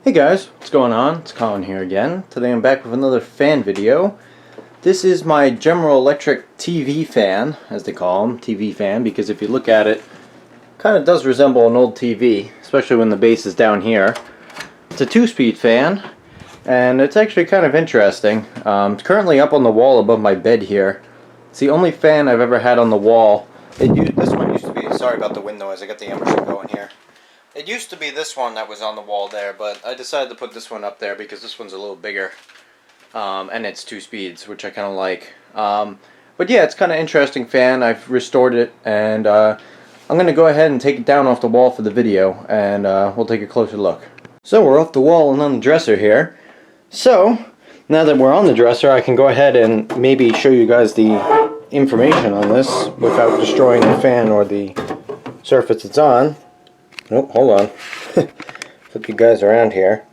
Hey guys, what's going on? It's Colin here again. Today I'm back with another fan video. This is my General Electric TV fan, as they call them, TV fan, because if you look at it, kind of does resemble an old TV, especially when the base is down here. It's a 2-speed fan, and it's actually kind of interesting. It's currently up on the wall above my bed here. It's the only fan I've ever had on the wall. This one used to be, sorry about the wind noise, I got the Emerson going here. It used to be this one that was on the wall there, but I decided to put this one up there because this one's a little bigger. And it's 2 speeds, which I kind of like. But yeah, it's kind of interesting fan. I've restored it, and I'm going to go ahead and take it down off the wall for the video, and we'll take a closer look. So we're off the wall and on the dresser here. So, now that we're on the dresser, I can go ahead and maybe show you guys the information on this without destroying the fan or the surface it's on. Oh, hold on. Flip you guys around here.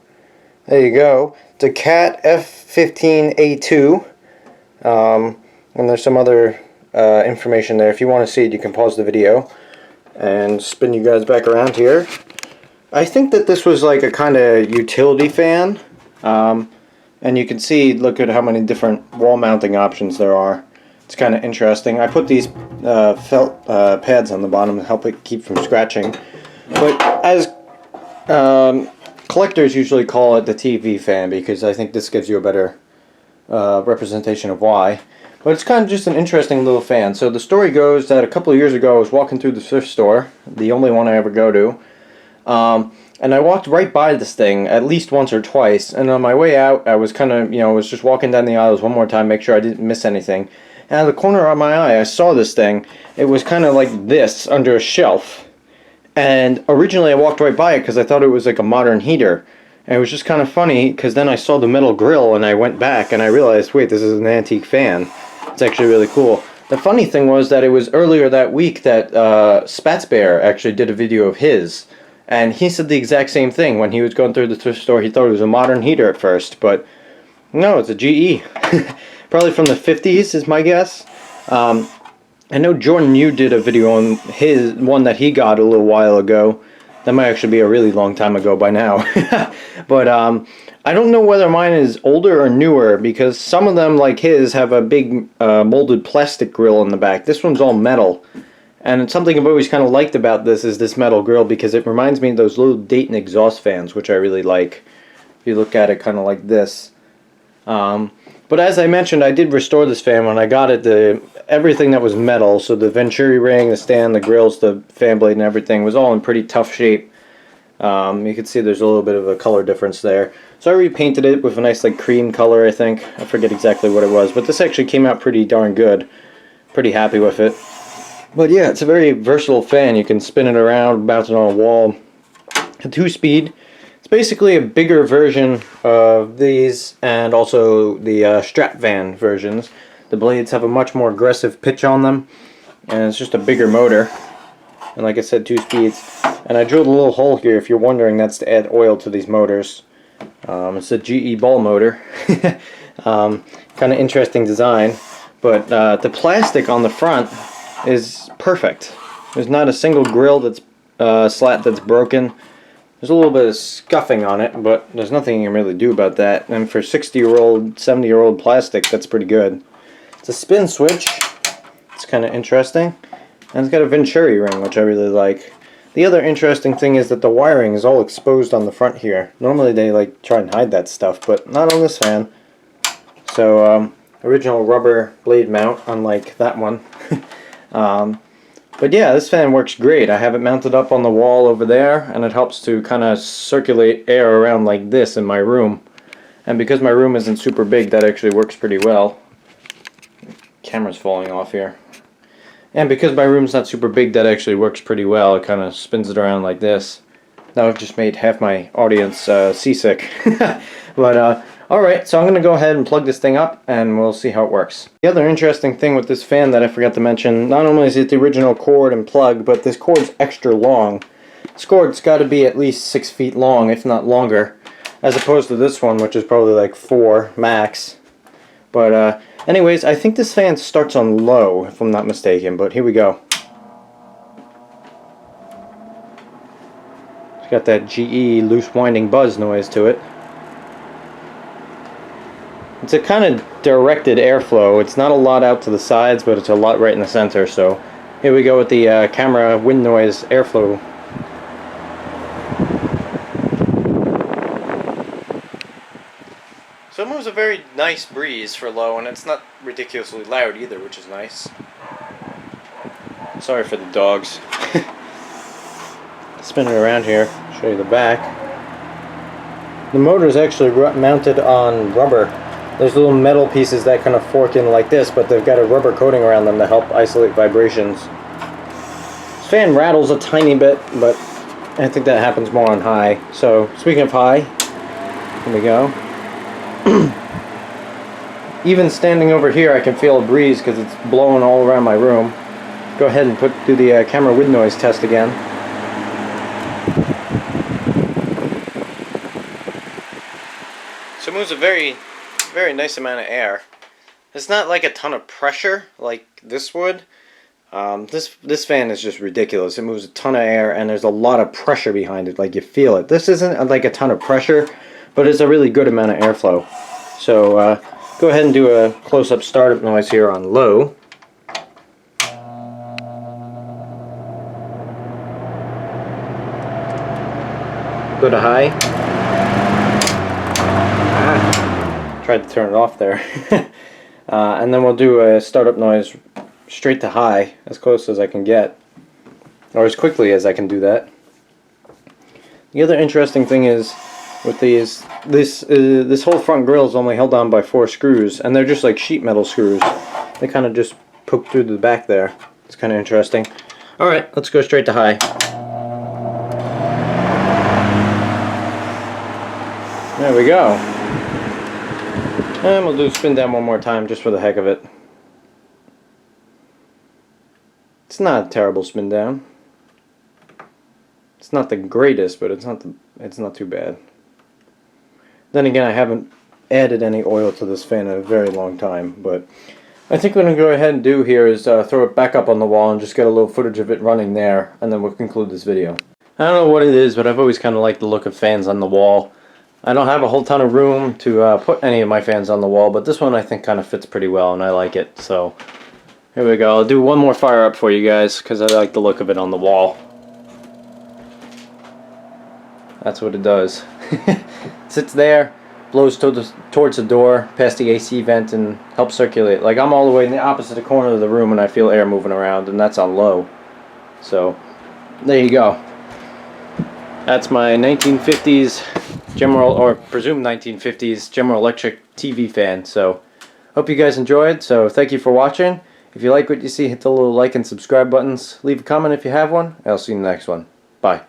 There you go. It's a GE F15A2. And there's some other information there. If you want to see it, you can pause the video and spin you guys back around here. I think that this was like a kind of utility fan. And you can see, look at how many different wall mounting options there are. It's kind of interesting. I put these felt pads on the bottom to help it keep from scratching. But as collectors usually call it the TV fan, because I think this gives you a better representation of why. But it's kind of just an interesting little fan. So the story goes that a couple of years ago I was walking through the thrift store, the only one I ever go to, and I walked right by this thing at least once or twice, and on my way out I was kind of, was just walking down the aisles one more time, make sure I didn't miss anything. And out of the corner of my eye I saw this thing. It was kind of like this under a shelf. And originally I walked right by it because I thought it was like a modern heater. And it was just kind of funny because then I saw the metal grill and I went back and I realized, wait, this is an antique fan. It's actually really cool. The funny thing was that it was earlier that week that Spats Bear actually did a video of his. And he said the exact same thing. When he was going through the thrift store, he thought it was a modern heater at first. But no, it's a GE. Probably from the 50s is my guess. I know Jordan Yu did a video on his one that he got a little while ago. That might actually be a really long time ago by now. But I don't know whether mine is older or newer, because some of them, like his, have a big molded plastic grill in the back. This one's all metal. And something I've always kind of liked about this is this metal grill, because it reminds me of those little Dayton exhaust fans, which I really like. If you look at it kind of like this. But as I mentioned, I did restore this fan when I got it. Everything that was metal, so the venturi ring, the stand, the grills, the fan blade, and everything was all in pretty tough shape. You can see there's a little bit of a color difference there. So I repainted it with a nice like cream color, I think. I forget exactly what it was, but this actually came out pretty darn good. Pretty happy with it. But yeah, it's a very versatile fan. You can spin it around, bounce it on a wall. A 2-speed. It's basically a bigger version of these, and also the strap van versions. The blades have a much more aggressive pitch on them, and it's just a bigger motor. And like I said, 2 speeds. And I drilled a little hole here, if you're wondering, that's to add oil to these motors. It's a GE ball motor. Kind of interesting design. But the plastic on the front is perfect. There's not a single grill that's slat that's broken. There's a little bit of scuffing on it, but there's nothing you can really do about that. And for 60-year-old, 70-year-old plastic, that's pretty good. It's a spin switch. It's kind of interesting. And it's got a venturi ring, which I really like. The other interesting thing is that the wiring is all exposed on the front here. Normally they like try and hide that stuff, but not on this fan. So, original rubber blade mount, unlike that one. But yeah, this fan works great. I have it mounted up on the wall over there, and it helps to kind of circulate air around like this in my room. And because my room isn't super big, that actually works pretty well. Camera's falling off here. And because my room's not super big, that actually works pretty well. It kind of spins it around like this. Now I've just made half my audience seasick. But alright, so I'm going to go ahead and plug this thing up, and we'll see how it works. The other interesting thing with this fan that I forgot to mention, not only is it the original cord and plug, but this cord's extra long. This cord's got to be at least 6 feet long, if not longer, as opposed to this one, which is probably like 4 max. But anyways, I think this fan starts on low, if I'm not mistaken, but here we go. got that GE loose winding buzz noise to it. It's a kind of directed airflow. It's not a lot out to the sides, but it's a lot right in the center. So here we go with the camera wind noise airflow. So it moves a very nice breeze for low, and it's not ridiculously loud either, which is nice. Sorry for the dogs. Spin it around here, show you the back. The motor is actually mounted on rubber. There's little metal pieces that kind of fork in like this, but they've got a rubber coating around them to help isolate vibrations. This fan rattles a tiny bit, but I think that happens more on high. So, speaking of high, here we go. Even standing over here, I can feel a breeze because it's blowing all around my room. Go ahead and do the camera wind noise test again. So it moves a very nice amount of air. It's not like a ton of pressure like this would. This fan is just ridiculous. It moves a ton of air and there's a lot of pressure behind it, like you feel it. This isn't like a ton of pressure, but it's a really good amount of airflow. So go ahead and do a close-up startup noise here on low. Go to high. Tried to turn it off there. And then we'll do a startup noise straight to high, as close as I can get, or as quickly as I can do that. The other interesting thing is with these, this whole front grille is only held on by 4 screws, and they're just like sheet metal screws. They kind of just poke through the back there. It's kind of interesting. All right, let's go straight to high. There we go. And we'll do spin down one more time just for the heck of it. It's not a terrible spin down. It's not the greatest, but it's not too bad. Then again, I haven't added any oil to this fan in a very long time, but I think what I'm going to go ahead and do here is throw it back up on the wall and just get a little footage of it running there, and then we'll conclude this video. I don't know what it is, but I've always kind of liked the look of fans on the wall. I don't have a whole ton of room to put any of my fans on the wall, but this one I think kind of fits pretty well and I like it. So here we go. I'll do one more fire up for you guys because I like the look of it on the wall. That's what it does. It sits there, blows towards the door, past the AC vent, and helps circulate. Like I'm all the way in the opposite corner of the room and I feel air moving around, and that's on low. So there you go. That's my 1950s General, or presumed 1950s General Electric TV fan. So hope you guys enjoyed. So thank you for watching. If you like what you see, hit the little like and subscribe buttons. Leave a comment if you have one. I'll see you in the next one. Bye.